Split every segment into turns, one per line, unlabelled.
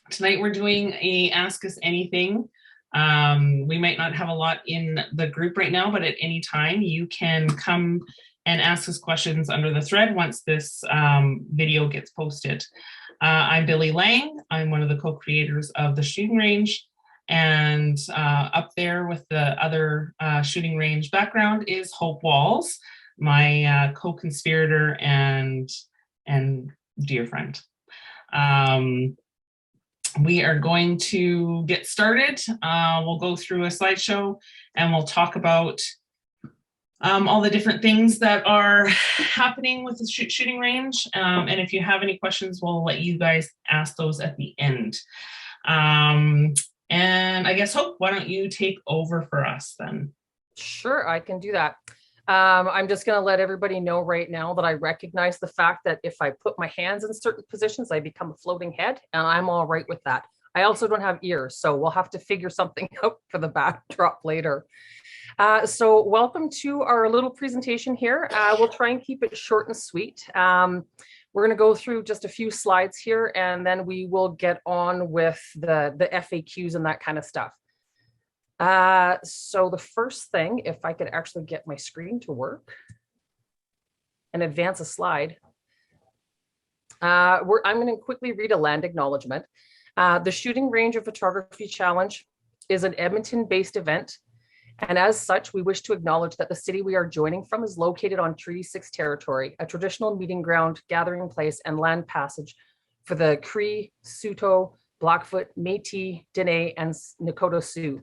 Tonight we're doing a Ask Us Anything. We might not have a lot in the group right now, but at any time you can come and ask us questions under the thread once this video gets posted. I'm Billy Lang. I'm one of the co-creators of the shooting range. And up there with the other shooting range background is Hope Walls, my co-conspirator and dear friend. We are going to get started. We'll go through a slideshow and we'll talk about all the different things that are happening with the shooting range. And if you have any questions, we'll let you guys ask those at the end. And I guess, Hope, why don't you take over for us then?
Sure, I can do that. I'm just going to let everybody know right now that I recognize the fact that if I put my hands in certain positions, I become a floating head, and I'm all right with that. I also don't have ears, so we'll have to figure something out for the backdrop later. So welcome to our little presentation here. We'll try and keep it short and sweet. We're going to go through just a few slides here, and then we will get on with the FAQs and that kind of stuff. So the first thing, if I could actually get my screen to work and advance a slide, I'm going to quickly read a land acknowledgement. The Shooting Range of Photography Challenge is an Edmonton-based event, and as such, we wish to acknowledge that the city we are joining from is located on Treaty 6 territory, a traditional meeting ground, gathering place, and land passage for the Cree, Saulteaux, Blackfoot, Métis, Dene, and Nakota Sioux.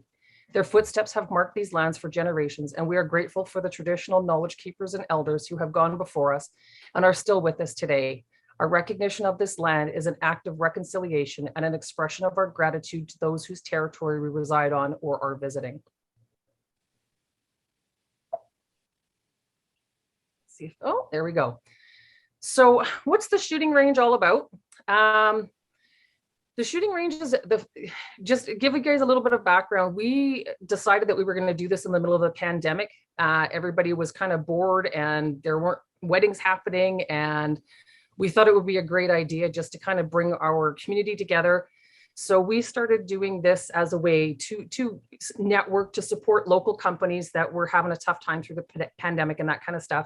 Their footsteps have marked these lands for generations, and we are grateful for the traditional knowledge keepers and elders who have gone before us and are still with us today. Our recognition of this land is an act of reconciliation and an expression of our gratitude to those whose territory we reside on or are visiting. Oh, there we go. So what's the shooting range all about? The shooting range is just to give you guys a little bit of background. We decided that we were going to do this in the middle of the pandemic. Everybody was kind of bored and there weren't weddings happening. And we thought it would be a great idea just to kind of bring our community together. So we started doing this as a way to network, to support local companies that were having a tough time through the pandemic and that kind of stuff.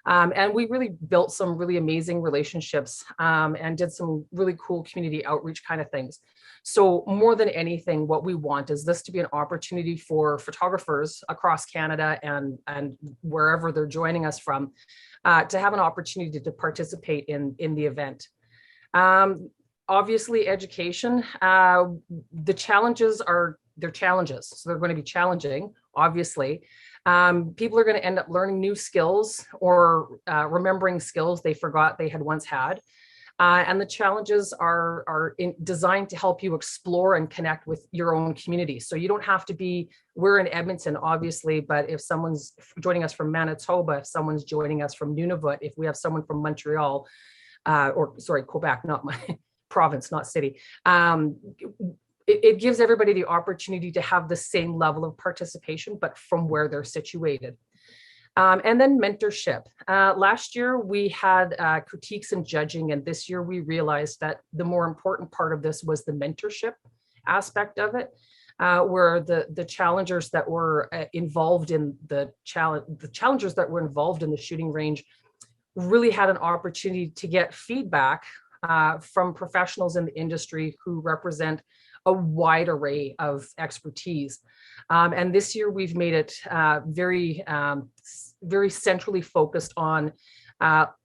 And we really built some really amazing relationships and did some really cool community outreach kind of things. So more than anything, what we want is this to be an opportunity for photographers across Canada and wherever they're joining us from to have an opportunity to participate in the event. Obviously, education, the challenges they're challenges. So they're going to be challenging, obviously. People are going to end up learning new skills or remembering skills they forgot they had once had. And the challenges are designed to help you explore and connect with your own community. So you don't have to be, we're in Edmonton, obviously, but if someone's joining us from Manitoba, if someone's joining us from Nunavut, if we have someone from Montreal, or sorry, Quebec, not my province, not city, it gives everybody the opportunity to have the same level of participation, but from where they're situated. And then mentorship. Last year we had critiques and judging, and this year we realized that the more important part of this was the mentorship aspect of it, where the challengers that were involved in the challengers that were involved in the shooting range really had an opportunity to get feedback from professionals in the industry who represent a wide array of expertise. And this year we've made it very centrally focused on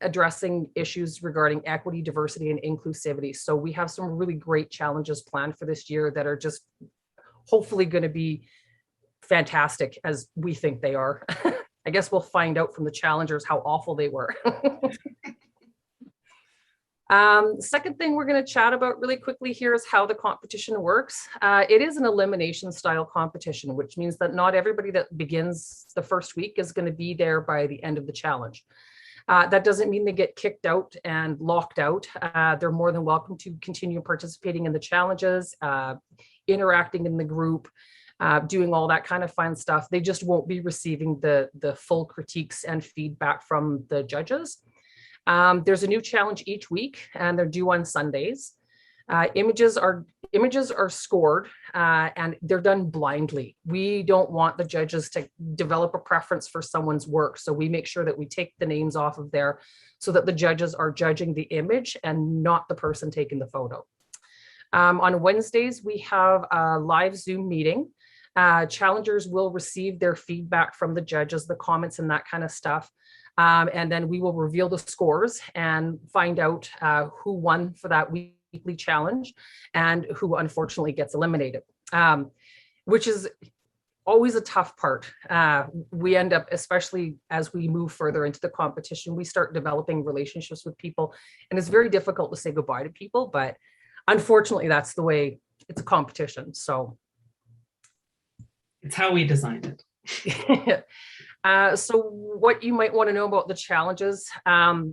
addressing issues regarding equity, diversity, and inclusivity. So we have some really great challenges planned for this year that are just hopefully going to be fantastic as we think they are. I guess we'll find out from the challengers how awful they were. Second thing we're going to chat about really quickly here is how the competition works. It is an elimination style competition, which means that not everybody that begins the first week is going to be there by the end of the challenge. That doesn't mean they get kicked out and locked out. They're more than welcome to continue participating in the challenges, interacting in the group, doing all that kind of fun stuff. They just won't be receiving the full critiques and feedback from the judges. There's a new challenge each week, and they're due on Sundays. Images are scored and they're done blindly. We don't want the judges to develop a preference for someone's work. So we make sure that we take the names off of there so that the judges are judging the image and not the person taking the photo. On Wednesdays, we have a live Zoom meeting. Challengers will receive their feedback from the judges, the comments and that kind of stuff. And then we will reveal the scores and find out who won for that weekly challenge and who unfortunately gets eliminated, which is always a tough part. We end up, especially as we move further into the competition, we start developing relationships with people, and it's very difficult to say goodbye to people, but unfortunately that's the way it's a competition. So
it's how we designed it.
So what you might want to know about the challenges,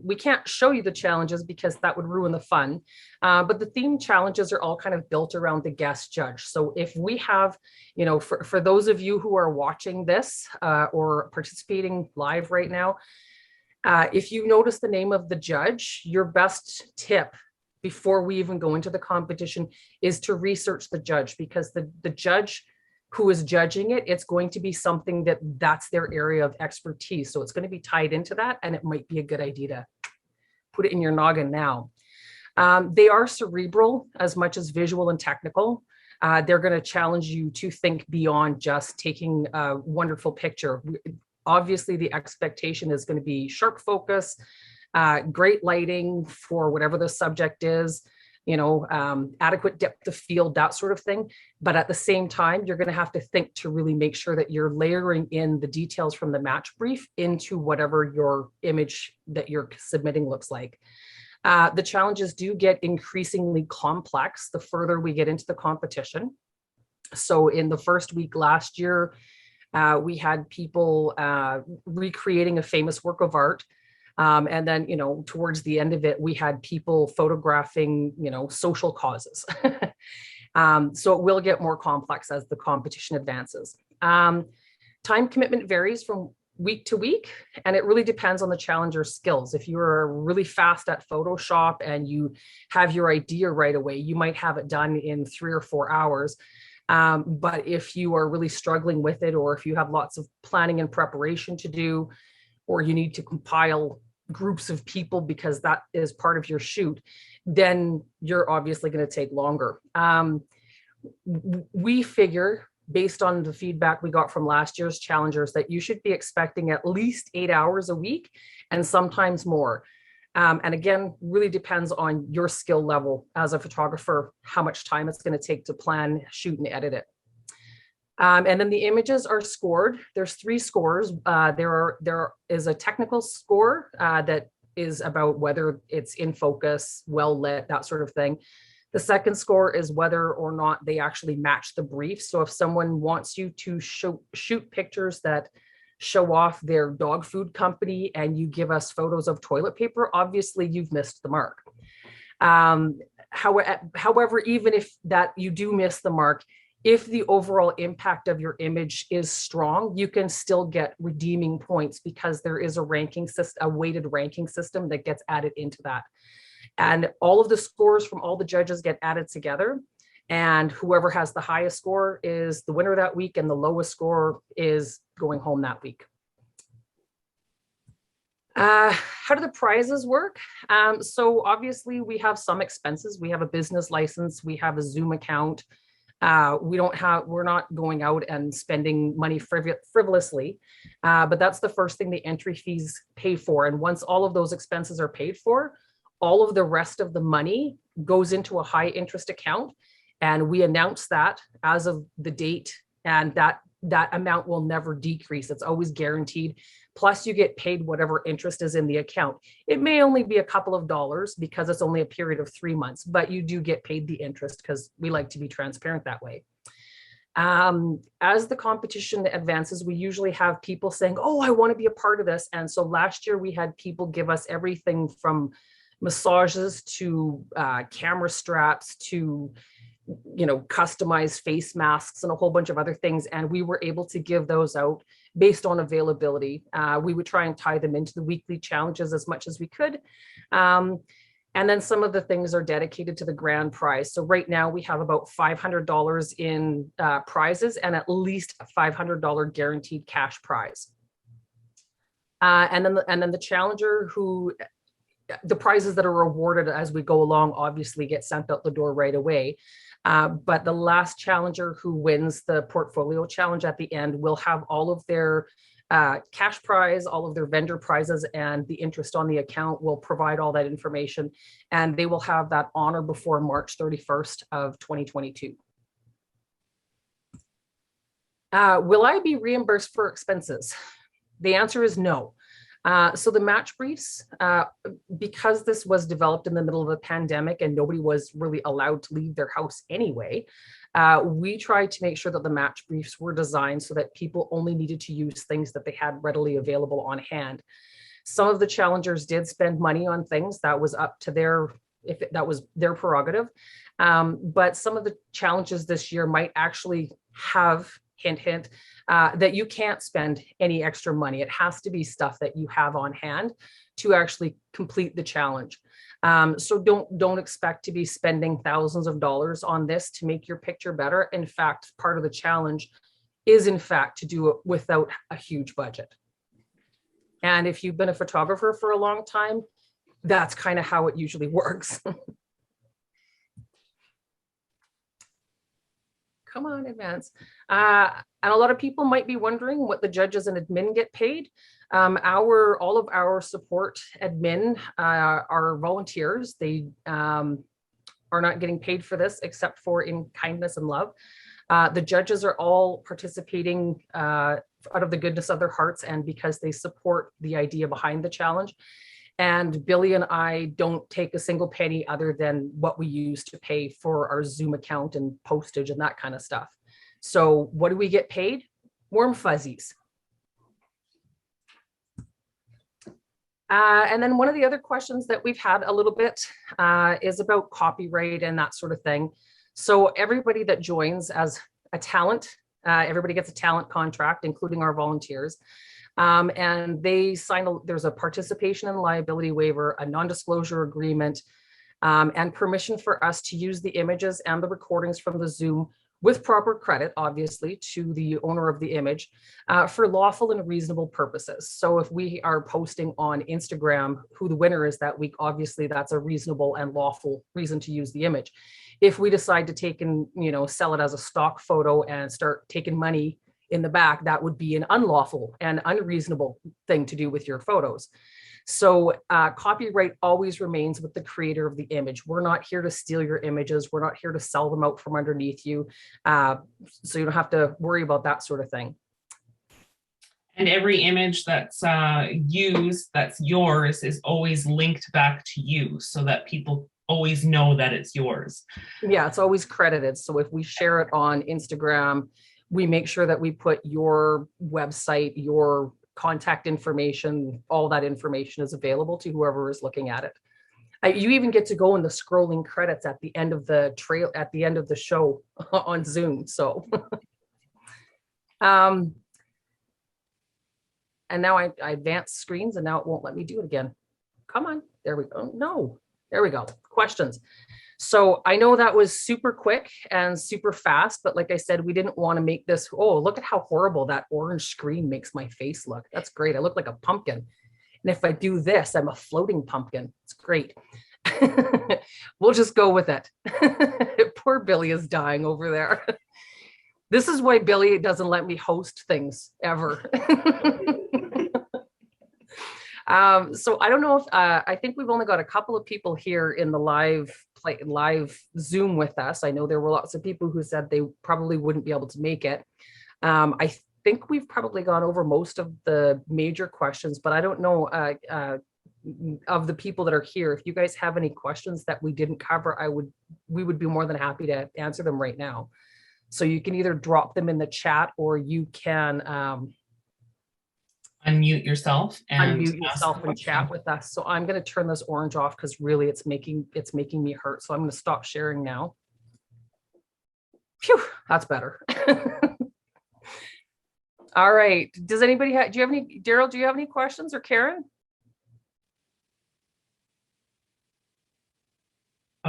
we can't show you the challenges because that would ruin the fun, but the theme challenges are all kind of built around the guest judge. So if we have, you know, for those of you who are watching this or participating live right now, if you notice the name of the judge, your best tip before we even go into the competition is to research the judge, because the judge who is judging it, it's going to be something that's their area of expertise. So it's going to be tied into that, and it might be a good idea to put it in your noggin now. They are cerebral as much as visual and technical. They're going to challenge you to think beyond just taking a wonderful picture. Obviously, the expectation is going to be sharp focus, great lighting for whatever the subject is, you know, adequate depth of field, that sort of thing. But at the same time, you're going to have to think to really make sure that you're layering in the details from the match brief into whatever your image that you're submitting looks like. The challenges do get increasingly complex the further we get into the competition. So in the first week last year, we had people recreating a famous work of art. And then, you know, towards the end of it, we had people photographing, you know, social causes. So it will get more complex as the competition advances. Time commitment varies from week to week, and it really depends on the challenger's skills. If you're really fast at Photoshop and you have your idea right away, you might have it done in 3 or 4 hours. But if you are really struggling with it, or if you have lots of planning and preparation to do, or you need to compile groups of people because that is part of your shoot, then you're obviously going to take longer. We figure, based on the feedback we got from last year's challengers, that you should be expecting at least 8 hours a week and sometimes more. And again, really depends on your skill level as a photographer, how much time it's going to take to plan, shoot, and edit it. And then the images are scored. There's 3 scores. There is a technical score that is about whether it's in focus, well lit, that sort of thing. The second score is whether or not they actually match the brief. So if someone wants you to shoot pictures that show off their dog food company and you give us photos of toilet paper, obviously you've missed the mark. However, even if that you do miss the mark, if the overall impact of your image is strong, you can still get redeeming points because there is a ranking system, a weighted ranking system that gets added into that. And all of the scores from all the judges get added together. And whoever has the highest score is the winner that week, and the lowest score is going home that week. How do the prizes work? So obviously we have some expenses. We have a business license. We have a Zoom account. We're not going out and spending money frivolously, but that's the first thing the entry fees pay for. And once all of those expenses are paid for, all of the rest of the money goes into a high interest account. And we announce that as of the date, and that amount will never decrease. It's always guaranteed. Plus you get paid whatever interest is in the account. It may only be a couple of dollars because it's only a period of 3 months, but you do get paid the interest because we like to be transparent that way. As the competition advances, we usually have people saying, oh, I want to be a part of this. And so last year we had people give us everything from massages to camera straps to, you know, customized face masks and a whole bunch of other things. And we were able to give those out based on availability. We would try and tie them into the weekly challenges as much as we could. And then some of the things are dedicated to the grand prize. So right now we have about $500 in prizes and at least a $500 guaranteed cash prize. And then the challenger who, the prizes that are awarded as we go along obviously get sent out the door right away. But the last challenger who wins the portfolio challenge at the end will have all of their cash prize, all of their vendor prizes, and the interest on the account. Will provide all that information, and they will have that on or before March 31st of 2022. Will I be reimbursed for expenses? The answer is no. So the match briefs, because this was developed in the middle of a pandemic and nobody was really allowed to leave their house anyway, we tried to make sure that the match briefs were designed so that people only needed to use things that they had readily available on hand. Some of the challengers did spend money on things that was up to their, if that was their prerogative. But some of the challenges this year might actually have, hint, hint, that you can't spend any extra money. It has to be stuff that you have on hand to actually complete the challenge. So don't expect to be spending thousands of dollars on this to make your picture better. In fact, part of the challenge is in fact to do it without a huge budget. And if you've been a photographer for a long time, that's kind of how it usually works. Come on, advance. And a lot of people might be wondering what the judges and admin get paid. All of our support admin are volunteers. They are not getting paid for this except for in kindness and love. The judges are all participating out of the goodness of their hearts and because they support the idea behind the challenge. And Billy and I don't take a single penny other than what we use to pay for our Zoom account and postage and that kind of stuff. So what do we get paid? Warm fuzzies. And then one of the other questions that we've had a little bit is about copyright and that sort of thing. So everybody that joins as a talent, everybody gets a talent contract, including our volunteers. And they sign, there's a participation and liability waiver, a non-disclosure agreement, and permission for us to use the images and the recordings from the Zoom with proper credit, obviously, to the owner of the image for lawful and reasonable purposes. So if we are posting on Instagram who the winner is that week, obviously that's a reasonable and lawful reason to use the image. If we decide to take and, sell it as a stock photo and start taking money in the back, that would be an unlawful and unreasonable thing to do with your photos. So copyright always remains with the creator of the image. We're not here to steal your images. We're not here to sell them out from underneath you. So you don't have to worry about that sort of thing.
And every image that's used, that's yours, is always linked back to you so that people always know that it's yours.
Yeah, it's always credited. So if we share it on Instagram, we make sure that we put your website, your contact information, all that information is available to whoever is looking at it. You even get to go in the scrolling credits at the end of the trail, at the end of the show on Zoom. So, and now I advance screens and now it won't let me do it again. Come on, there we go. No, there we go. Questions. So I know that was super quick and super fast, but like I said, we didn't want to make this, oh, look at how horrible that orange screen makes my face look. That's great. I look like a pumpkin. And if I do this, I'm a floating pumpkin. It's great. We'll just go with it. Poor Billy is dying over there. This is why Billy doesn't let me host things ever. So I don't know if, I think we've only got a couple of people here in the live Zoom with us. I know there were lots of people who said they probably wouldn't be able to make it. I think we've probably gone over most of the major questions, but I don't know of the people that are here. If you guys have any questions that we didn't cover, we would be more than happy to answer them right now. So you can either drop them in the chat or you can
unmute yourself and
chat with us. So I'm going to turn this orange off because really it's making me hurt. So I'm going to stop sharing now. Phew, that's better. All right. Does anybody have, Daryl, do you have any questions, or Karen?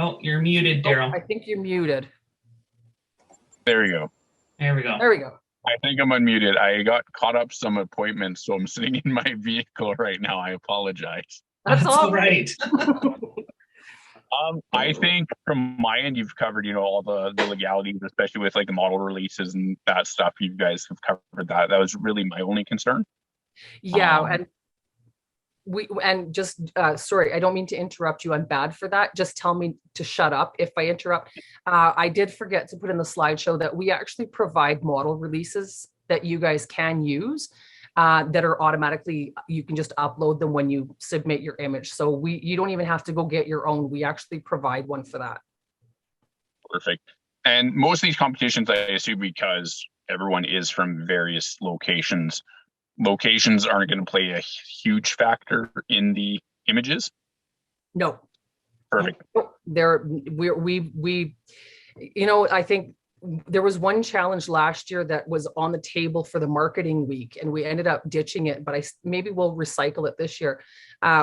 Oh, you're muted,
Oh,
Daryl.
I think you're muted.
There you go.
There we go.
There we go.
I think I'm unmuted. I got caught up some appointments, so I'm sitting in my vehicle right now. I apologize.
That's all
right.
I think from my end, you've covered, all the legalities, especially with like the model releases and that stuff. You guys have covered that. That was really my only concern.
Yeah, and just sorry, I don't mean to interrupt you. I'm bad for that. Just tell me to shut up if I interrupt. I did forget to put in the slideshow that we actually provide model releases that you guys can use that are automatically, you can just upload them when you submit your image. So you don't even have to go get your own. We actually provide one for that.
Perfect. And most of these competitions, I assume, because everyone is from various locations aren't going to play a huge factor in the images.
No.
Perfect.
I think there was one challenge last year that was on the table for the marketing week, and we ended up ditching it, but maybe we'll recycle it this year.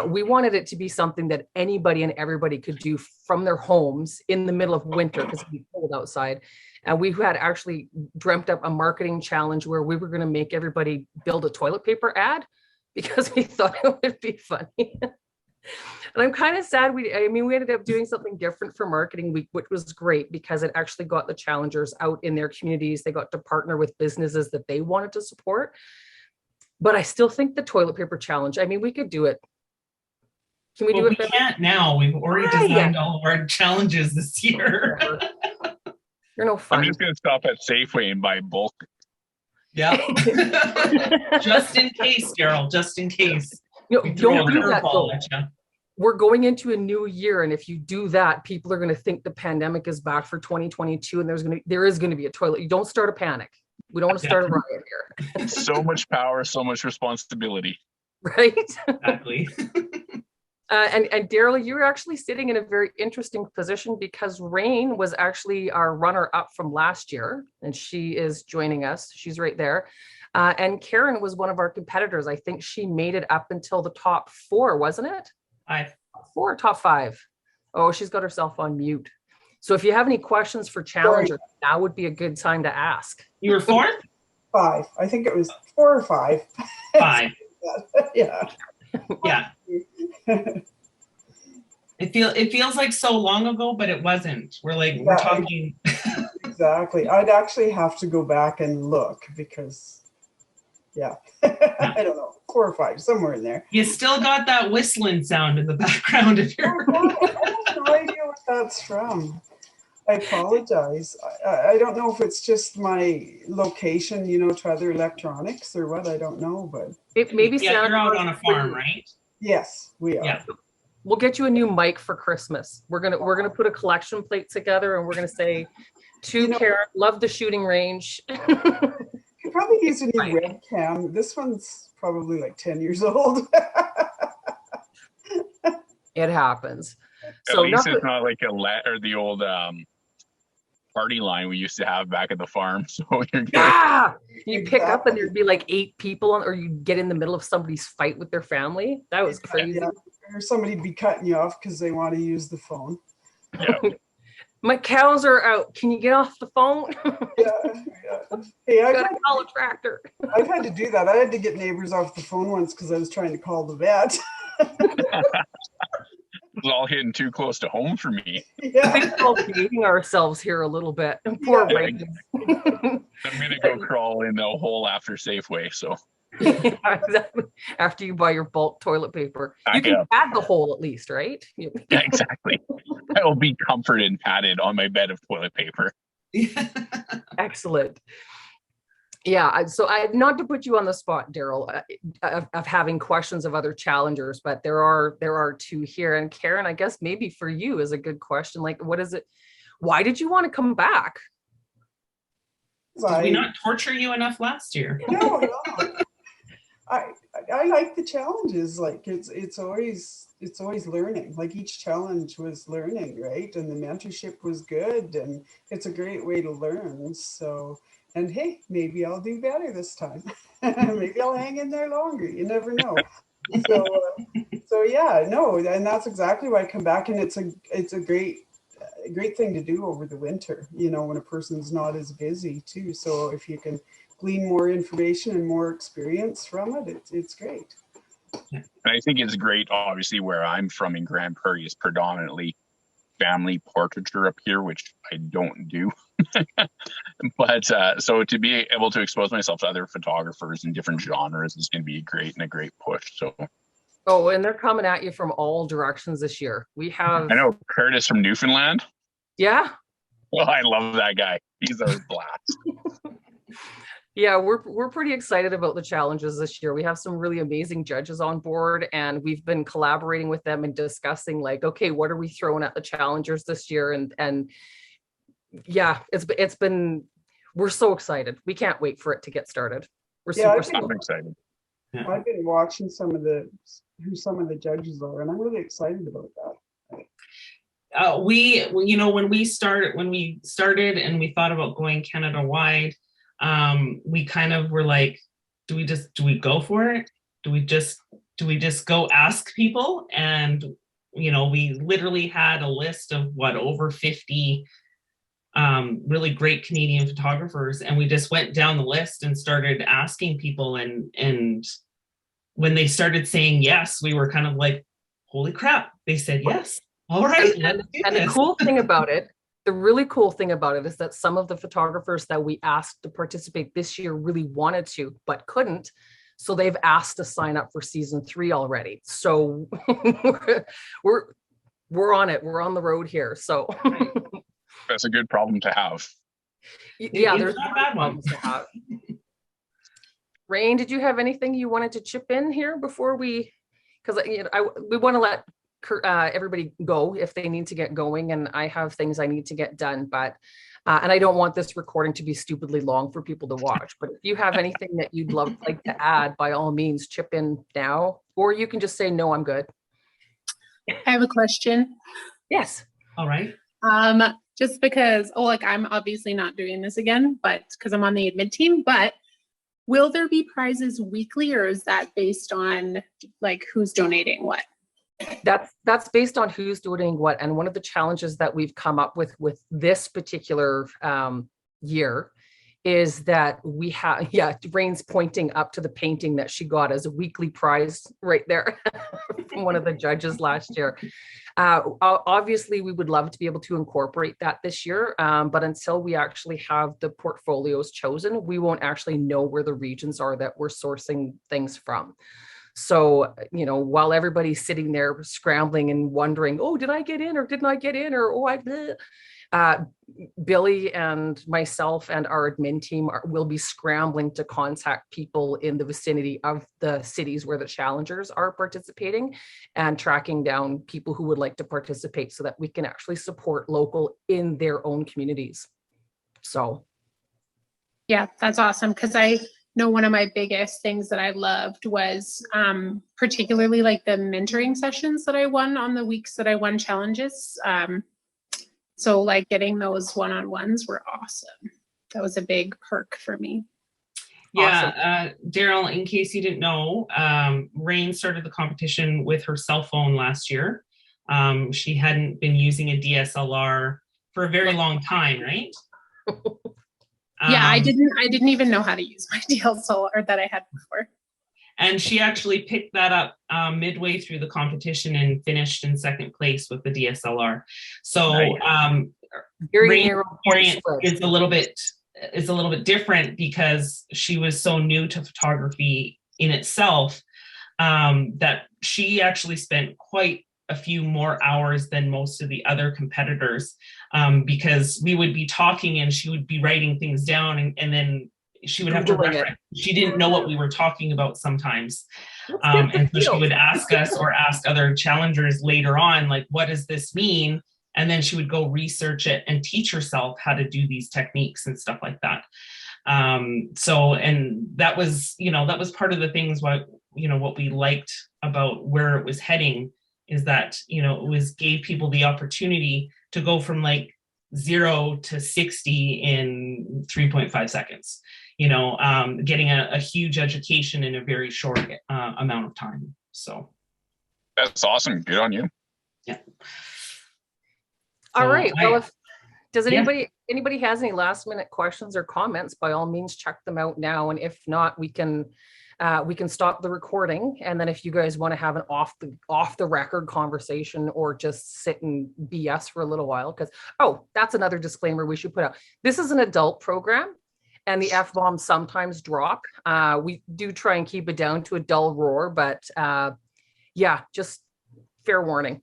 We wanted it to be something that anybody and everybody could do from their homes in the middle of winter because it'd be cold outside. And we had actually dreamt up a marketing challenge where we were going to make everybody build a toilet paper ad because we thought it would be funny. And I'm kind of sad. We ended up doing something different for marketing week, which was great because it actually got the challengers out in their communities. They got to partner with businesses that they wanted to support. But I still think the toilet paper challenge, we could do it. Can we do it?
We can't now. We've already designed all of our challenges this year.
You're no fun.
I'm just going to stop at Safeway and buy bulk.
Yeah. Just in case, Daryl, just in case.
Don't do that though. We're going into a new year, and if you do that, people are going to think the pandemic is back for 2022, and there is going to be a toilet. You don't start a panic. We don't want to start a riot here.
So much power, so much responsibility.
Right?
Exactly.
And Daryl, you're actually sitting in a very interesting position because Rain was actually our runner-up from last year, and she is joining us. She's right there. And Karen was one of our competitors. I think she made it up until the top 4, wasn't it?
5.
4 or top 5. Oh, she's got herself on mute. So if you have any questions for Challenger, now would be a good time to ask.
You were 4th?
5. I think it was 4 or 5.
5.
Yeah.
Yeah. It feels like so long ago, but it wasn't. We're talking.
Exactly. I'd actually have to go back and look because, I don't know, 4 or 5, somewhere in there.
You still got that whistling sound in the background of your.
I have no idea what that's from. I apologize. I don't know if it's just my location, to other electronics or what. I don't know, but
it maybe
you're out on a farm, right?
Yes, we are.
Yeah.
We'll get you a new mic for Christmas. We're gonna put a collection plate together, and we're gonna say, to Karen, love the shooting range.
Could probably use a new webcam. This one's probably like 10 years old.
It happens.
At least it's not like or the old party line we used to have back at the farm. So
you pick up and there'd be like 8 people or you get in the middle of somebody's fight with their family. That was crazy.
Yeah. Or somebody'd be cutting you off because they want to use the phone.
Yeah.
My cows are out. Can you get off the phone?
Yeah. Hey,
I gotta call a tractor.
I've had to do that. I had to get neighbors off the phone once because I was trying to call the vet.
It was all hitting too close to home for me.
Yeah.
I think we're all dating ourselves here a little bit. And poor Reagan.
I'm gonna go crawl in the hole after Safeway. So
yeah, exactly. After you buy your bulk toilet paper, you can add the hole at least, right?
Yeah, exactly. I will be comforted and padded on my bed of toilet paper.
Excellent. Yeah, so not to put you on the spot, Daryl, of having questions of other challengers, but there are 2 here. And Karen, I guess maybe for you is a good question. Like, what is it? Why did you want to come back?
Did we not torture you enough last year?
No. I like the challenges. Like it's always learning. Like each challenge was learning, right? And the mentorship was good, and it's a great way to learn. So, and hey, maybe I'll do better this time. Maybe I'll hang in there longer. You never know. So yeah, no, and that's exactly why I come back, and it's a great a great thing to do over the winter, you know, when a person's not as busy too. So if you can glean more information and more experience from it, it's great.
And I think it's great, obviously, where I'm from in Grand Prairie is predominantly family portraiture up here, which I don't do. But so to be able to expose myself to other photographers in different genres is going to be great and a great push. So.
Oh, and they're coming at you from all directions this year. We have.
I know Curtis from Newfoundland.
Yeah.
Well, I love that guy. He's a blast.
Yeah, we're pretty excited about the challenges this year. We have some really amazing judges on board, and we've been collaborating with them and discussing like, okay, what are we throwing at the challengers this year? And yeah, it's been, we're so excited. We can't wait for it to get started. We're super
excited.
I've been watching who some of the judges are, and I'm really excited about that.
We, you know, when we started and we thought about going Canada wide, we kind of were like, do we go for it? Do we just go ask people? And, you know, we literally had a list of over 50 really great Canadian photographers. And we just went down the list and started asking people. And when they started saying yes, we were kind of like, holy crap, they said yes. All right.
And the cool thing about it, the really cool thing about it is that some of the photographers that we asked to participate this year really wanted to, but couldn't. So they've asked to sign up for season 3 already. So we're on it. We're on the road here. So
that's a good problem to have.
Yeah, there's not bad ones to have. Rain, did you have anything you wanted to chip in here before we, because we want to let everybody go if they need to get going, and I have things I need to get done, but and I don't want this recording to be stupidly long for people to watch, but if you have anything that you'd like to add, by all means chip in now, or you can just say no, I'm good.
I have a question.
Yes.
All right.
Just because I'm obviously not doing this again, but because I'm on the admin team, but will there be prizes weekly, or is that based on like who's donating what?
That's based on who's doing what. And one of the challenges that we've come up with this particular year is that we have, Rain's pointing up to the painting that she got as a weekly prize right there from one of the judges last year. Obviously, we would love to be able to incorporate that this year, but until we actually have the portfolios chosen, we won't actually know where the regions are that we're sourcing things from. So, you know, while everybody's sitting there scrambling and wondering, oh, did I get in or didn't I get in? Or, Billy and myself and our admin team will be scrambling to contact people in the vicinity of the cities where the challengers are participating and tracking down people who would like to participate so that we can actually support local in their own communities. So.
Yeah, that's awesome. Because I know one of my biggest things that I loved was particularly like the mentoring sessions that I won on the weeks that I won challenges. So like getting those one-on-ones were awesome. That was a big perk for me.
Yeah, awesome. Daryl, in case you didn't know, Rain started the competition with her cell phone last year. She hadn't been using a DSLR for a very long time, right?
Yeah, I didn't even know how to use my DSLR that I had before.
And she actually picked that up midway through the competition and finished in second place with the DSLR. So Rain's experience is a little bit different because she was so new to photography in itself that she actually spent quite a few more hours than most of the other competitors because we would be talking and she would be writing things down and then she would have to reference. She didn't know what we were talking about sometimes. And so she would ask us or ask other challengers later on, like, what does this mean? And then she would go research it and teach herself how to do these techniques and stuff like that. And that was, that was part of the things what we liked about where it was heading is that, it gave people the opportunity to go from like 0 to 60 in 3.5 seconds. Getting a huge education in a very short amount of time. So
that's awesome. Good on you.
Yeah.
All
So
right. Well, if does
Yeah.
anybody has any last minute questions or comments, by all means, check them out now. And if not, we can stop the recording. And then if you guys want to have an off the record conversation or just sit and BS for a little while, because, oh, that's another disclaimer we should put out. This is an adult program and the F-bombs sometimes drop. We do try and keep it down to a dull roar, but yeah, just fair warning.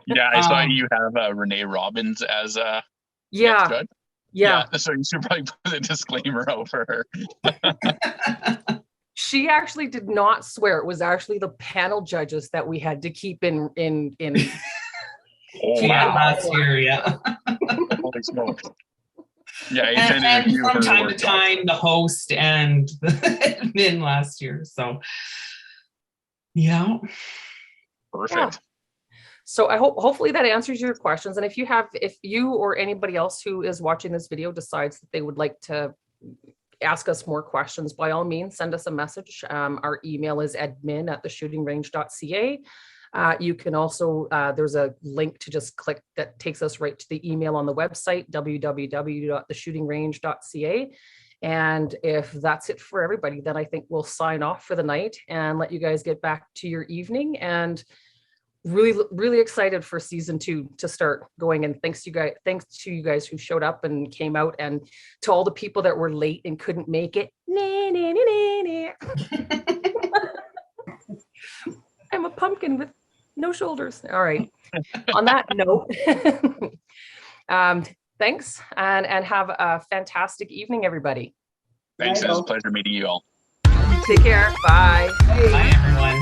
Yeah, I saw you have Renee Robbins as a
Yeah.
judge.
Yeah.
So you should probably put a disclaimer out for her.
She actually did not swear. It was actually the panel judges that we had to keep in.
Oh,
Yeah,
wow.
last year, yeah.
Holy smokes. Yeah, I
And
attended a few of
from
her
time to
workshops.
time, the host and the admin last year. So, yeah.
Perfect.
So I hopefully that answers your questions. And if you or anybody else who is watching this video decides that they would like to ask us more questions, by all means, send us a message. Our email is admin@theshootingrange.ca. You can also, there's a link to just click that takes us right to the email on the website, www.theshootingrange.ca. And if that's it for everybody, then I think we'll sign off for the night and let you guys get back to your evening. And really excited for season 2 to start going. And thanks to you guys who showed up and came out, and to all the people that were late and couldn't make it. I'm a pumpkin with no shoulders. All right. On that note, thanks and have a fantastic evening, everybody.
Thanks. It was a pleasure meeting you all.
Take care. Bye.
Bye, everyone.